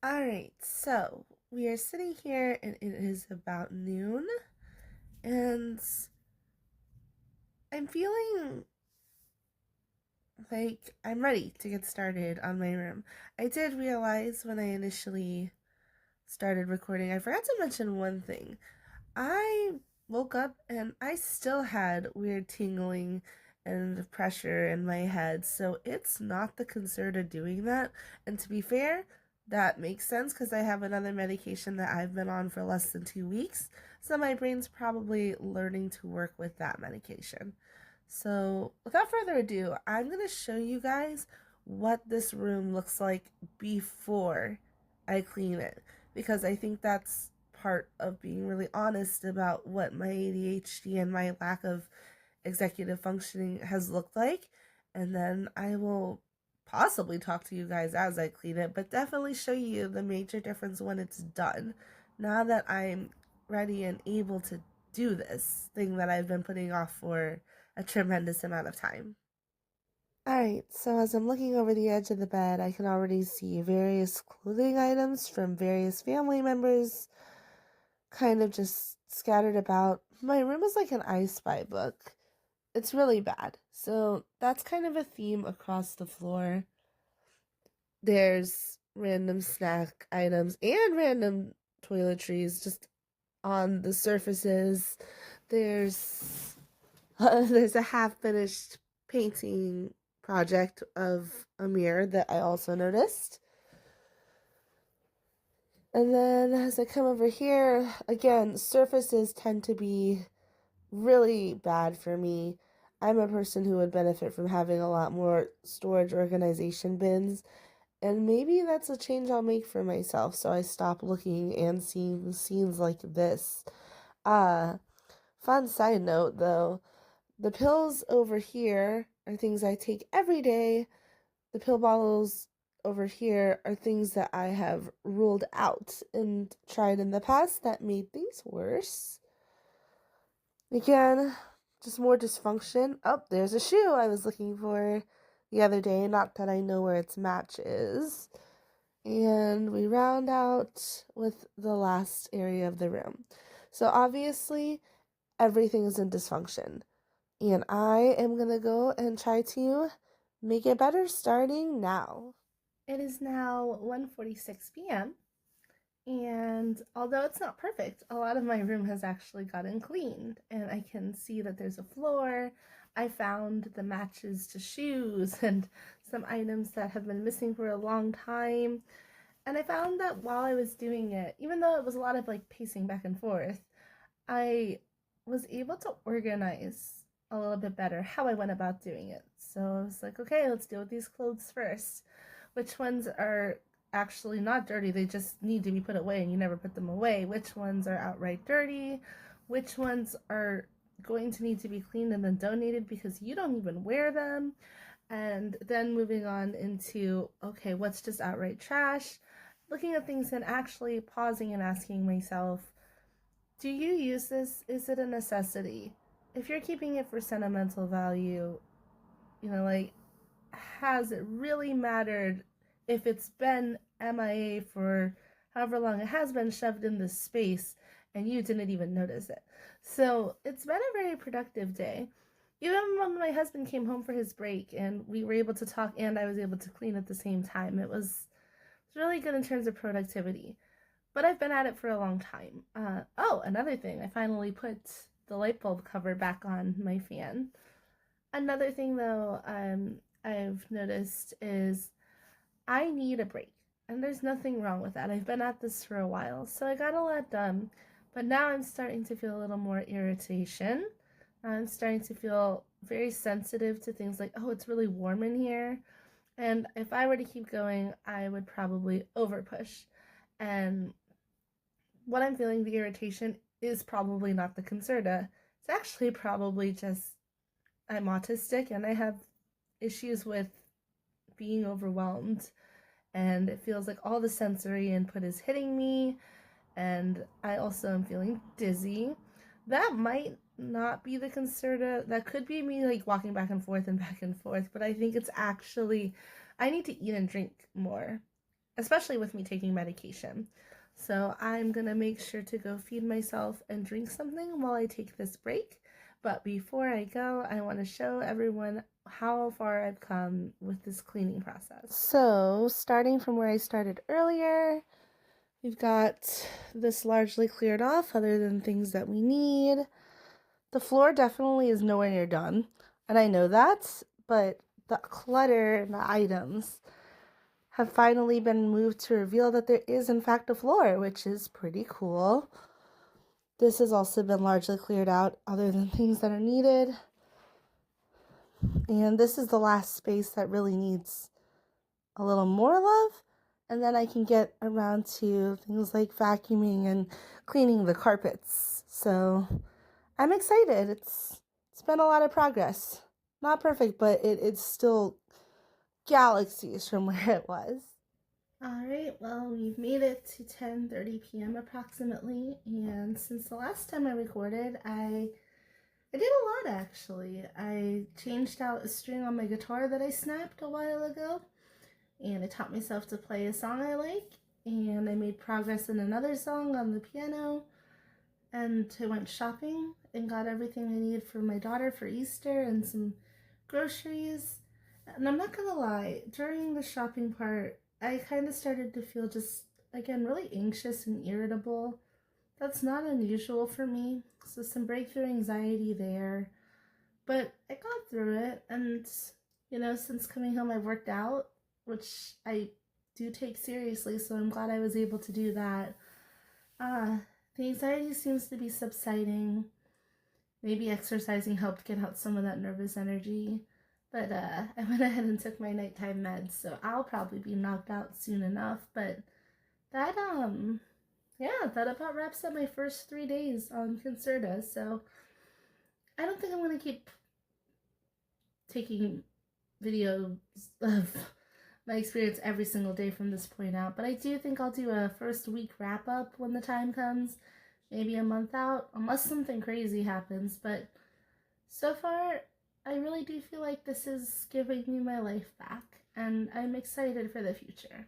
Alright, so we are sitting here and it is about noon, and I'm feeling like I'm ready to get started on my room. I did realize when I initially started recording, I forgot to mention one thing. I woke up and I still had weird tingling and pressure in my head, so it's not the Concerta doing that. And to be fair, that makes sense because I have another medication that I've been on for less than 2 weeks, so my brain's probably learning to work with that medication. So, without further ado, I'm going to show you guys what this room looks like before I clean it, because I think that's part of being really honest about what my ADHD and my lack of executive functioning has looked like. And then I will possibly talk to you guys as I clean it, but definitely show you the major difference when it's done. Now that I'm ready and able to do this thing that I've been putting off for a tremendous amount of time. Alright, so as I'm looking over the edge of the bed, I can already see various clothing items from various family members kind of just scattered about. My room is like an I Spy book. It's really bad. So that's kind of a theme across the floor. There's random snack items and random toiletries just on the surfaces. There's there's a half-finished painting project of a mirror that I also noticed. And then as I come over here, again, surfaces tend to be really bad for me. I'm a person who would benefit from having a lot more storage organization bins, and maybe that's a change I'll make for myself so I stop looking and seeing scenes like this. Uh, Fun side note though, the pills over here are things I take every day. The pill bottles over here are things that I have ruled out and tried in the past that made things worse. Again, just more dysfunction. Oh, there's a shoe I was looking for the other day. Not that I know where its match is. And we round out with the last area of the room. So obviously, everything is in dysfunction. And I am going to go and try to make it better starting now. It is now 1:46 p.m. And although it's not perfect, a lot of my room has actually gotten cleaned, and I can see that there's a floor. I found the matches to shoes and some items that have been missing for a long time. And I found that while I was doing it, even though it was a lot of like pacing back and forth, I was able to organize a little bit better how I went about doing it. So I was like, okay, let's deal with these clothes first. Which ones are actually not dirty, they just need to be put away and you never put them away? Which ones are outright dirty? Which ones are going to need to be cleaned and then donated because you don't even wear them? And then moving on into, okay, what's just outright trash? Looking at things and actually pausing and asking myself, do you use this? Is it a necessity? If you're keeping it for sentimental value, like, has it really mattered if it's been MIA for however long it has been shoved in this space and you didn't even notice it? So it's been a very productive day. Even when my husband came home for his break and we were able to talk and I was able to clean at the same time, it was really good in terms of productivity. But I've been at it for a long time. Oh, another thing, I finally put the light bulb cover back on my fan. Another thing, though, I've noticed is I need a break. And there's nothing wrong with that. I've been at this for a while, so I got a lot done. But now I'm starting to feel a little more irritation. I'm starting to feel very sensitive to things like, oh, it's really warm in here. And if I were to keep going, I would probably overpush. And what I'm feeling, the irritation, is probably not the Concerta. It's actually probably just I'm autistic and I have issues with being overwhelmed. And it feels like all the sensory input is hitting me. And I also am feeling dizzy. That might not be the Concerta. That could be me like walking back and forth and back and forth. But I think it's actually, I need to eat and drink more. especially with me taking medication. So I'm gonna make sure to go feed myself and drink something while I take this break. But before I go, I want to show everyone how far I've come with this cleaning process. So starting from where I started earlier, we've got this largely cleared off other than things that we need. The floor definitely is nowhere near done, and I know that, but the clutter and the items have finally been moved to reveal that there is in fact a floor, which is pretty cool. This has also been largely cleared out other than things that are needed. And this is the last space that really needs a little more love. And then I can get around to things like vacuuming and cleaning the carpets. So I'm excited. It's been a lot of progress. Not perfect, but it's still galaxies from where it was. Alright, well, we've made it to 10:30 p.m. approximately, and since the last time I recorded, I did a lot actually. I changed out a string on my guitar that I snapped a while ago, and I taught myself to play a song I like, and I made progress in another song on the piano, and I went shopping and got everything I needed for my daughter for Easter and some groceries. And I'm not gonna lie, during the shopping part, I kind of started to feel just, again, really anxious and irritable. That's not unusual for me, so some breakthrough anxiety there. But I got through it, and, since coming home I've worked out, which I do take seriously, so I'm glad I was able to do that. The anxiety seems to be subsiding. Maybe exercising helped get out some of that nervous energy. But I went ahead and took my nighttime meds, so I'll probably be knocked out soon enough. But that, that about wraps up my first 3 days on Concerta. So I don't think I'm going to keep taking videos of my experience every single day from this point out. But I do think I'll do a first week wrap up when the time comes. Maybe a month out, unless something crazy happens. But so far, I really do feel like this is giving me my life back, and I'm excited for the future.